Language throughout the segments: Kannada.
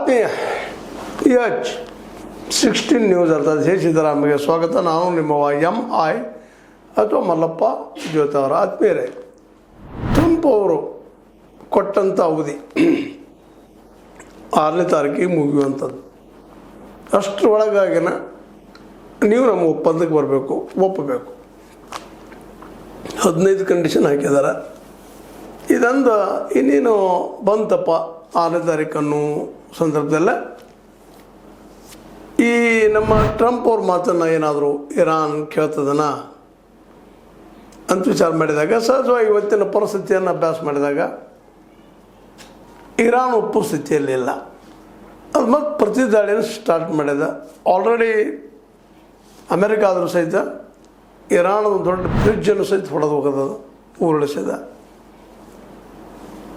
ಆತ್ಮೀಯ H16 ನ್ಯೂಸ್ ಅರ್ಥಾತ್ ಜೈ ಸಿದ್ದರಾಮಯ್ಯ ಸ್ವಾಗತ. ನಾನು ನಿಮ್ಮ MI ಅಥವಾ ಮಲ್ಲಪ್ಪ ಜ್ಯೋತಿ ಅವರ ಆತ್ಮೀಯರೇ. ಟ್ರಂಪ್ ಅವರು ಕೊಟ್ಟಂಥ ಅವಧಿ 6ನೇ ತಾರೀಕಿಗೆ ಮುಗಿಯುವಂಥದ್ದು. ಅಷ್ಟರೊಳಗಾಗಿನ ನೀವು ನಮ್ಮ ಒಪ್ಪಂದಕ್ಕೆ ಬರಬೇಕು, ಒಪ್ಪಬೇಕು. 15 ಕಂಡೀಷನ್ ಹಾಕಿದ್ದಾರೆ. ಇದೊಂದು ಇನ್ನೇನು ಬಂತಪ್ಪ 6ನೇ ತಾರೀಕನ್ನು ಸಂದರ್ಭದಲ್ಲ ಈ ನಮ್ಮ ಟ್ರಂಪ್ ಅವ್ರ ಮಾತನ್ನು ಏನಾದರೂ ಇರಾನ್ ಕೇಳ್ತದನ ಅಂತ ವಿಚಾರ ಮಾಡಿದಾಗ, ಸಹಜವಾಗಿ ಇವತ್ತಿನ ಪರಿಸ್ಥಿತಿಯನ್ನು ಅಭ್ಯಾಸ ಮಾಡಿದಾಗ ಇರಾನ್ ಒಪ್ಪೋ ಸ್ಥಿತಿಯಲ್ಲಿಲ್ಲ. ಅದು ಮತ್ತೆ ಪ್ರತಿ ದಾಳಿಯನ್ನು ಸ್ಟಾರ್ಟ್ ಮಾಡಿದ. ಆಲ್ರೆಡಿ ಅಮೆರಿಕ ಆದರೂ ಸಹಿತ ಇರಾನ್ ದೊಡ್ಡ ಬ್ರಿಡ್ಜನ್ನು ಸಹಿತ ಹೊಡೆದು ಹೋಗೋದು, ಉರುಳಿಸಿದ.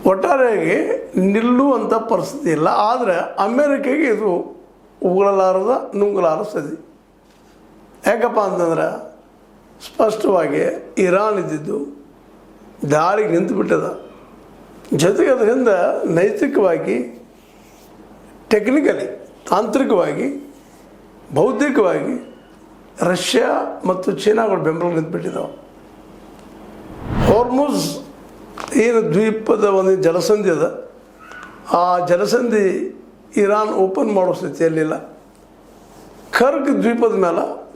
ಒಟ್ಟಾರೆಯಾಗಿ ನಿಲ್ಲುವಂಥ ಪರಿಸ್ಥಿತಿ ಇಲ್ಲ. ಆದರೆ ಅಮೇರಿಕೆಗೆ ಇದು ಉಗುಳಲಾರದ ನುಂಗಲಾರ ಸ್ಥಿತಿ. ಯಾಕಪ್ಪ ಅಂತಂದ್ರೆ ಸ್ಪಷ್ಟವಾಗಿ ಇರಾನ್ ಇದ್ದಿದ್ದು ದಾಳಿಗೆ ನಿಂತುಬಿಟ್ಟದ. ಜೊತೆಗೆ ಅದರಿಂದ ನೈತಿಕವಾಗಿ, ಟೆಕ್ನಿಕಲಿ, ತಾಂತ್ರಿಕವಾಗಿ, ಬೌದ್ಧಿಕವಾಗಿ ರಷ್ಯಾ ಮತ್ತು ಚೀನಾಗಳು ಬೆಂಬಲ ನಿಂತುಬಿಟ್ಟಿದ್ದಾವೆ. ಹಾರ್ಮುಜ್ ಏನು ದ್ವೀಪದ ಒಂದು ಜಲಸಂಧಿ ಅದ, ಆ ಜಲಸಂಧಿ ಇರಾನ್ ಓಪನ್ ಮಾಡೋ ಸ್ಥಿತಿಯಲ್ಲಿಲ್ಲ. ಕರ್ಗ್ ದ್ವೀಪದ ಮೇಲೆ